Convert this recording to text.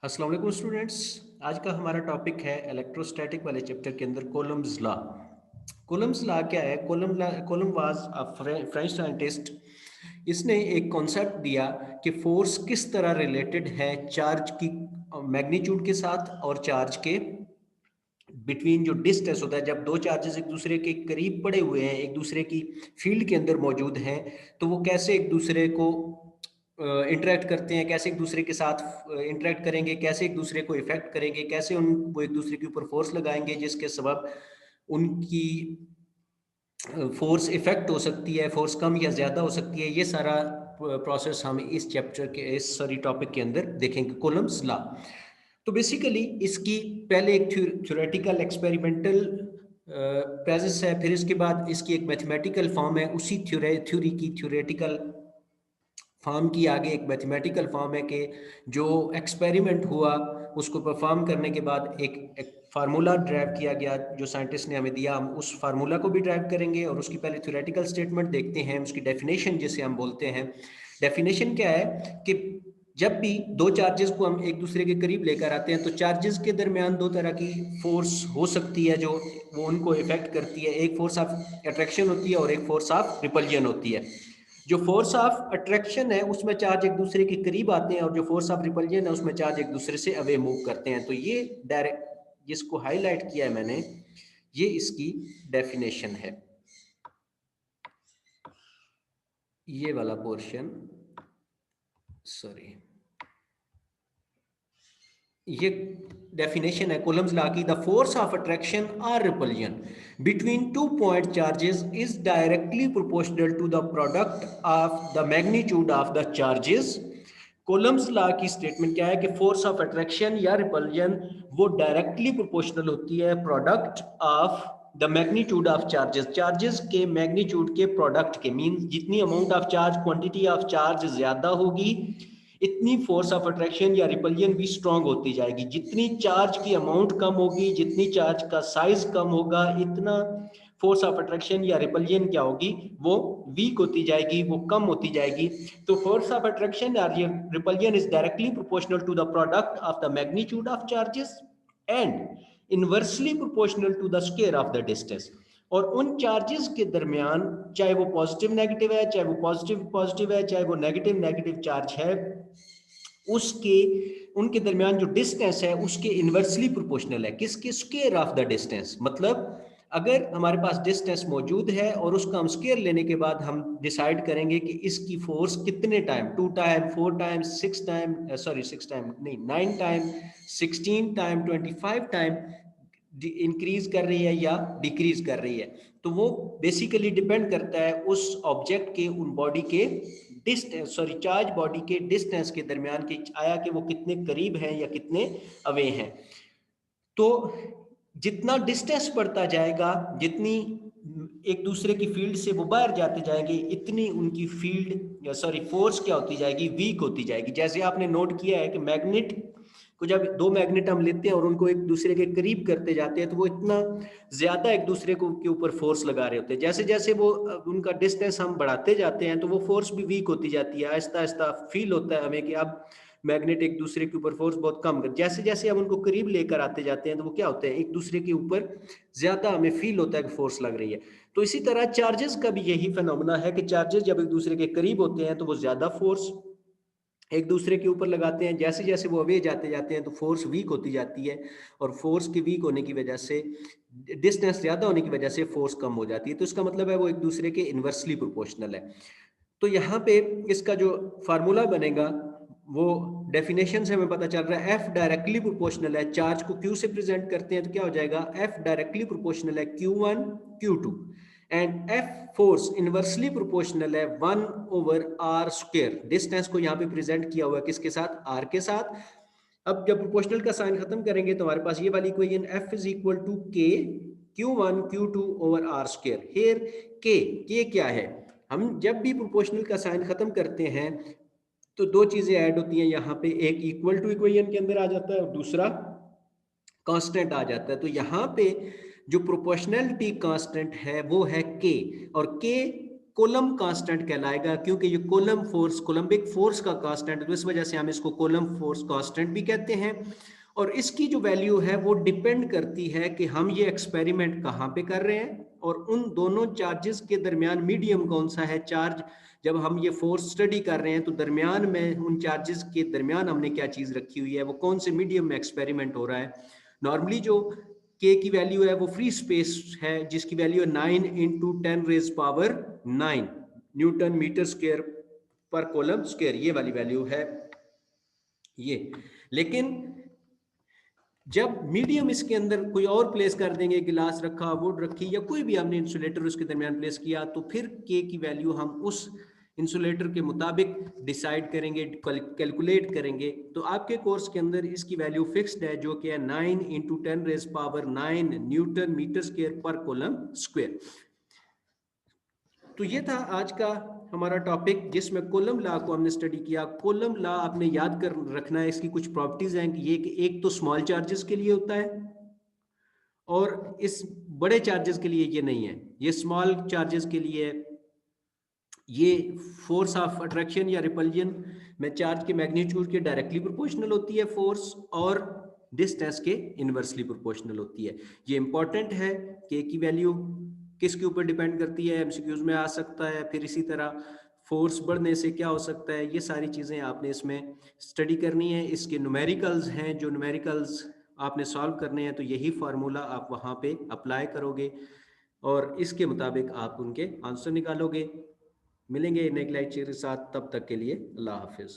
अस्सलाम वालेकुम स्टूडेंट्स। आज का हमारा टॉपिक है इलेक्ट्रोस्टैटिक वाले चैप्टर के अंदर कूलम्ब्स लॉ। कूलम्ब्स लॉ क्या है? Coulomb was a French scientist. इसने एक कॉन्सेप्ट दिया कि फोर्स किस तरह रिलेटेड है चार्ज की मैग्नीट्यूड के साथ और चार्ज के बिटवीन जो डिस्टेंस होता है। जब दो चार्जेस एक दूसरे के करीब पड़े हुए हैं, एक दूसरे की फील्ड के अंदर मौजूद हैं, तो वो कैसे एक दूसरे को इंटरेक्ट करते हैं, कैसे एक दूसरे के साथ इंटरेक्ट करेंगे, कैसे एक दूसरे को इफेक्ट करेंगे, कैसे उन वो एक दूसरे के ऊपर फोर्स लगाएंगे जिसके सबब उनकी फोर्स इफेक्ट हो सकती है, फोर्स कम या ज़्यादा हो सकती है। ये सारा प्रोसेस हम इस चैप्टर के इस सॉरी टॉपिक के अंदर देखेंगे, कूलम्ब्स लॉ। तो बेसिकली इसकी पहले एक थ्योरेटिकल एक्सपेरिमेंटल प्रेजेंस है, फिर इसके बाद इसकी एक मैथमेटिकल फॉर्म है। उसी थ्योरी की थ्योरेटिकल फॉर्म की आगे एक मैथमेटिकल फॉर्म है कि जो एक्सपेरिमेंट हुआ उसको परफॉर्म करने के बाद एक फार्मूला ड्राइव किया गया जो साइंटिस्ट ने हमें दिया। हम उस फार्मूला को भी ड्राइव करेंगे और उसकी पहले थ्योरेटिकल स्टेटमेंट देखते हैं, उसकी डेफिनेशन जिसे हम बोलते हैं। डेफिनेशन क्या है कि जब भी दो चार्जेस को हम एक दूसरे के करीब लेकर आते हैं तो चार्जेस के दरमियान दो तरह की फोर्स हो सकती है जो वो उनको इफेक्ट करती है। एक फोर्स ऑफ अट्रैक्शन होती है और एक फोर्स ऑफ रिपल्जन होती है। जो फोर्स ऑफ अट्रैक्शन है उसमें चार्ज एक दूसरे के करीब आते हैं और जो फोर्स ऑफ रिपल्जन है उसमें चार्ज एक दूसरे से अवे मूव करते हैं। तो ये डायरेक्ट जिसको हाईलाइट किया है मैंने, ये इसकी डेफिनेशन है, ये वाला पोर्शन। सॉरी, ये डेफिनेशन है कूलम्ब्स लॉ की। द फोर्स ऑफ अट्रैक्शन और repulsion between two point charges is directly proportional to the product of the magnitude of the charges. Coulomb's law की स्टेटमेंट क्या है कि फोर्स ऑफ अट्रैक्शन या repulsion वो directly proportional होती है product of the magnitude of charges, charges के magnitude के प्रोडक्ट के। मीन जितनी amount of charge, quantity of charge ज्यादा होगी इतनी फोर्स ऑफ अट्रैक्शन या रिपल्जन भी स्ट्रांग होती जाएगी। जितनी चार्ज की अमाउंट कम होगी, जितनी चार्ज का साइज कम होगा, इतना फोर्स ऑफ अट्रैक्शन या रिपल्जन क्या होगी, वो वीक होती जाएगी, वो कम होती जाएगी। तो फोर्स ऑफ अट्रैक्शन और repulsion is directly proportional to the product of the magnitude of charges and inversely proportional to the square of the distance. और उन चार्जेस के दरमियान, चाहे वो पॉजिटिव नेगेटिव है, चाहे वो पॉजिटिव पॉजिटिव है, चाहे वो नेगेटिव नेगेटिव चार्ज है, उसके उनके दरमियान जो डिस्टेंस है उसके इन्वर्सली प्रोपोर्शनल है। किसके? Square of the distance. मतलब अगर हमारे पास डिस्टेंस मौजूद है और उसका हम स्क्वायर लेने के बाद हम डिसाइड करेंगे कि इसकी फोर्स कितने time, 2 time, 4 time, 6 time, sorry 6 time नहीं, 9 टाइम, 16 टाइम, 25 टाइम इंक्रीज कर रही है या डिक्रीज कर रही है, तो वो बेसिकली डिपेंड करता है उस ऑब्जेक्ट के, उन बॉडी के डिस्टेंस, सॉरी चार्ज बॉडी के डिस्टेंस के दरमियान की आया कि वो कितने करीब हैं या कितने अवे हैं। तो जितना डिस्टेंस बढ़ता जाएगा, जितनी एक दूसरे की फील्ड से वो बाहर जाते जाएंगे, इतनी उनकी फील्ड या सॉरी फोर्स क्या होती जाएगी, वीक होती जाएगी। जैसे आपने नोट किया है कि मैग्नेट को, जब दो मैग्नेट हम लेते हैं और उनको एक दूसरे के करीब करते जाते हैं तो वो इतना ज्यादा एक दूसरे को के ऊपर फोर्स लगा रहे होते हैं। जैसे जैसे वो उनका डिस्टेंस हम बढ़ाते जाते हैं तो वो फोर्स भी वीक होती जाती है। आहिस्ता आहिस्ता फील होता है हमें कि अब मैग्नेट एक दूसरे के ऊपर फोर्स बहुत कम कर, जैसे जैसे हम उनको करीब लेकर आते जाते हैं तो वो क्या होते हैं, एक दूसरे के ऊपर ज्यादा हमें फील होता है कि फोर्स लग रही है। तो इसी तरह चार्जेस का भी यही फिनोमेना है कि चार्जेस जब एक दूसरे के करीब होते हैं तो वो ज्यादा फोर्स एक दूसरे के ऊपर लगाते हैं, जैसे जैसे वो अवे जाते जाते हैं तो फोर्स वीक होती जाती है और फोर्स के वीक होने की वजह से, डिस्टेंस ज्यादा होने की वजह से फोर्स कम हो जाती है। तो इसका मतलब है वो एक दूसरे के इन्वर्सली प्रोपोर्शनल है। तो यहाँ पे इसका जो फार्मूला बनेगा वो डेफिनेशन से हमें पता चल रहा है, एफ डायरेक्टली प्रोपोर्शनल है, चार्ज को क्यू से प्रेजेंट करते हैं तो क्या हो जाएगा, एफ डायरेक्टली प्रोपोर्शनल है Q1 Q2 and F force inversely proportional है 1/r²। डिस्टेंस को यहाँ पे प्रेजेंट किया हुआ है किसके साथ, r के साथ। अब जब प्रोपोर्शनल का साइन खत्म करेंगे तो हमारे पास ये वाली equation F is equal to K Q1 Q2 over r²। Here K क्या है, हम जब भी प्रोपोर्शनल का साइन खत्म करते हैं तो दो चीजें ऐड होती हैं यहाँ पे, एक इक्वल टू इक्वेशन के अंदर आ जाता है और दूसरा कांस्टेंट आ जाता है। तो यहाँ पे जो प्रोपोर्शनलिटी कांस्टेंट है वो है K, और K कोलम कांस्टेंट कहलाएगा, क्योंकि ये कोलम फोर्स कोलम्बिक फोर्स का कांस्टेंट, तो इस वजह से हम इसको कोलम फोर्स कांस्टेंट भी कहते हैं। और इसकी जो वैल्यू है वो डिपेंड करती है कि हम ये एक्सपेरिमेंट कहाँ पे कर रहे हैं और उन दोनों चार्जेस के दरमियान मीडियम कौन सा है। चार्ज जब हम ये फोर्स स्टडी कर रहे हैं तो दरमियान में उन चार्जेस के दरमियान हमने क्या चीज़ रखी हुई है, वो कौन से मीडियम में एक्सपेरिमेंट हो रहा है। नॉर्मली जो के की वैल्यू है वो फ्री स्पेस है, जिसकी वैल्यू है 9 इंटू 10⁻⁹ न्यूटन मीटर स्क्वायर पर कोलम स्क्वायर, ये वाली वैल्यू है ये। लेकिन जब मीडियम इसके अंदर कोई और प्लेस कर देंगे, गिलास रखा, वुड रखी, या कोई भी हमने इंसुलेटर उसके दरमियान प्लेस किया, तो फिर के की वैल्यू हम उस इंसुलेटर के मुताबिक डिसाइड करेंगे, कैलकुलेट करेंगे। तो आपके कोर्स के अंदर इसकी वैल्यू फिक्स्ड है, जो कि है 9 इंटू 10⁻⁹ न्यूटन मीटर स्क्वायर पर कोलम स्क्वायर। तो ये था आज का हमारा टॉपिक, जिसमें कोलम लॉ को हमने स्टडी किया। कोलम लॉ आपने याद कर रखना है, इसकी कुछ प्रॉपर्टीज हैं कि ये कि एक तो स्मॉल चार्जेस के लिए होता है और इस बड़े चार्जेस के लिए ये नहीं है। ये स्मॉल चार्जेस के लिए ये फोर्स ऑफ अट्रैक्शन या रिपल्जन में चार्ज के मैग्नीट्यूड के डायरेक्टली प्रोपोर्शनल होती है फोर्स, और डिस्टेंस के इनवर्सली प्रोपोर्शनल होती है। ये इंपॉर्टेंट है कि की वैल्यू किसके ऊपर डिपेंड करती है, एमसीक्यूज में आ सकता है। फिर इसी तरह फोर्स बढ़ने से क्या हो सकता है, ये सारी चीज़ें आपने इसमें स्टडी करनी है। इसके न्यूमेरिकल्स हैं, जो न्यूमेरिकल्स आपने सॉल्व करने हैं, तो यही फार्मूला आप वहाँ पे अप्लाई करोगे और इसके मुताबिक आप उनके आंसर निकालोगे। मिलेंगे नेक्स्ट लेक्चर के साथ, तब तक के लिए अल्लाह हाफिज़।